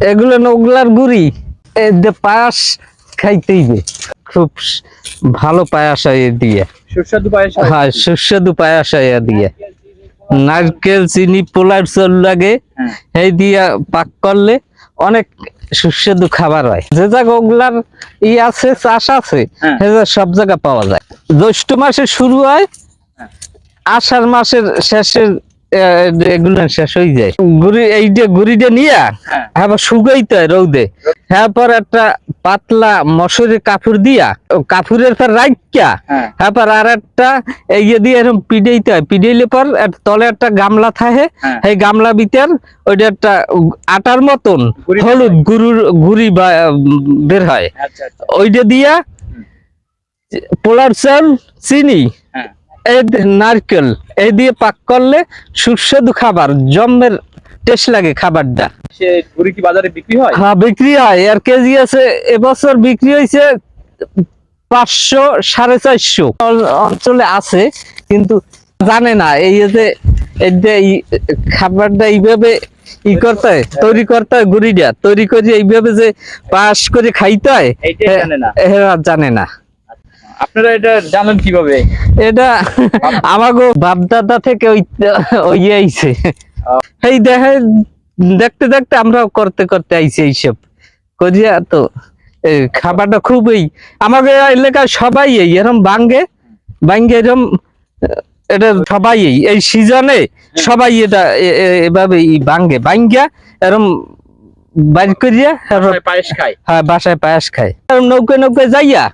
এগুলো ওগুলার গুড়ি পায়াস খাইতেইবে, খুব ভালো পায়াস দিয়ে, সুস্বাদু পায়েস। হ্যাঁ সুস্বাদু পায়াস দিয়ে, নারকেল চিনি পোলার চল লাগে, এই দিয়া পাক করলে অনেক সুস্বাদু খাবার হয়। যে জায়গা ওগুলার আছে চাষ আছে সব জায়গা পাওয়া যায়। জ্যৈষ্ঠ মাসে শুরু হয়, আষাঢ় মাসের শেষের এগুলো শেষ হয়ে যায়। এই যে গুড়িটা নিয়ে আবার শুকাইতে হয় রৌদে, হ্যাঁ পর একটা পাতলা মশারির কাপড় দিয়া কাপড়ের পর রাখিয়া হ্যাঁ পর আর একটা ইয়ে দিয়ে এরকম পিড়াইতে হয়। পিড়াইলে পর তলে একটা গামলা থাকে, এই গামলা ভিতর ওইটা একটা আটার মতন হলুদ গুড়ি বের হয়, ওইটা দিয়া পোলার চাল চিনি নারকেল এই দিয়ে পাক করলে সুস্বাদু খাবার, জম্মের টেস্ট লাগে খাবারটা। গুড়ি কি বাজারে বিক্রি হয়? হ্যাঁ বিক্রি হয়, এর কেজি আছে এবছর বিক্রি হয়েছে 500 450 অঞ্চলে আছে, কিন্তু জানে না এই যে খাবারটা এইভাবে করতে হয়, তৈরি করতে হয়, গুড়িটা তৈরি করে এইভাবে যে পাস করে খাইতে হয় জানে না। আপনারা এটা জানেন কিভাবে? এটা আমাগো বাপ দাদা থেকে ওই আইছে, এই দেখতে দেখতে আমরাও করতে করতে আইছি এইসব করিয়া। তো খাবারটা খুবই আমাদের এলাকায় সবাই এরম ভাঙ্গে এরম, এটা সবাই এই সিজনে সবাই এটা এভাবে ভাঙ্গে ভাঙ্গিয়া এরম বাইর করিয়া পায়েস খায়। হ্যাঁ বাসায় পায়েস খায়। নৌকে নৌকে যাইয়া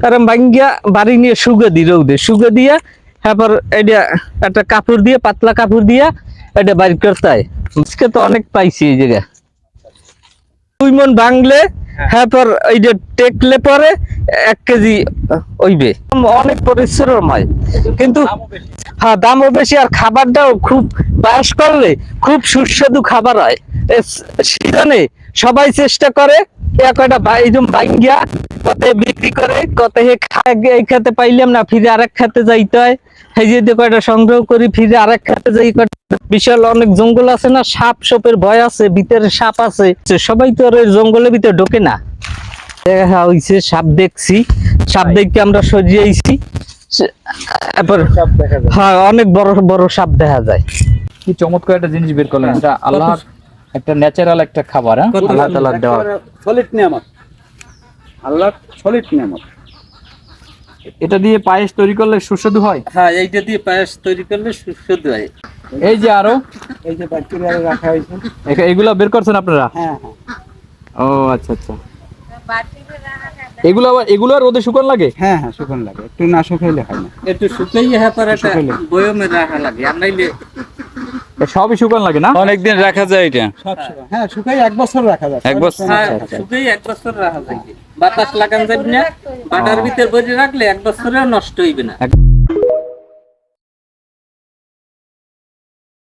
কারণ ভাঙ্গিয়া বাড়ি নিয়ে শুকে দি রৌদে, শুকে দিয়া তারপর এটা একটা কাপড় দিয়ে পাতলা কাপড় দিয়া এটা বাইর করতে হয়। আজকে তো অনেক পাইছি এই জায়গায়। 2 মণ ভাঙলে তারপর এইটা টেকলে পরে 1 কেজি হইবে। অনেক পরিশ্রম হয়, কিন্তু হ্যাঁ দামও বেশি, আর খাবারটাও খুব পায়েস করলে খুব সুস্বাদু খাবার হয়। সিজনে সবাই চেষ্টা করে একটা ভাঙ্গিয়া কত বিক্রি করে, কত এই খেতে পাইলাম না ফিরে আরেক খেতে যাইতে হয়, এই যে কয়টা সংগ্রহ করি ফিরে আরেক খেতে যাই। বিশাল অনেক জঙ্গল আছে না, সাপ সাপের ভয় আছে, ভিতরে সাপ আছে, সবাই তো আর জঙ্গলের ভিতরে ঢোকে না। দেখা হইছে সাপ দেখছি, সাপ দেখতে আমরা সরিয়েছি, হ্যাঁ অনেক বড় বড় সাপ দেখা যায়। কি চমৎকার একটা জিনিস বের করলেন, এটা আল্লাহর একটা ন্যাচারাল একটা খাবার। আল্লাহ তাআলার দেওয়া সলিড নিয়ামত, আল্লাহর সলিড নিয়ামত। এটা দিয়ে পায়েস তৈরি করলে সুস্বাদু হয়। হ্যাঁ এইটা দিয়ে পায়েস তৈরি করলে সুস্বাদু হয়। এই যে আরো এই যে ব্যাকটেরিয়া রাখা হয়েছে, এগুলা বের করছেন আপনারা? হ্যাঁ ও আচ্ছা আচ্ছা। এগুলো রোদে শুকান লাগে? হ্যাঁ হ্যাঁ শুকান লাগে, একটু না শুকাইলে হয় না, একটু শুকাইয়ে হ্যাঁ একটা বয়মে রাখা লাগে, আর নাইলে সবই শুকান লাগে না? অনেকদিন রাখা যায় এটা? হ্যাঁ শুকাই 1 বছর রাখা যায়। 1 বছর? শুকাই 1 বছর রাখা যায়, বাতাস লাগান যাবে না, বাটার ভিতর বসে রাখলে 1 বছরেও নষ্ট হইবে না।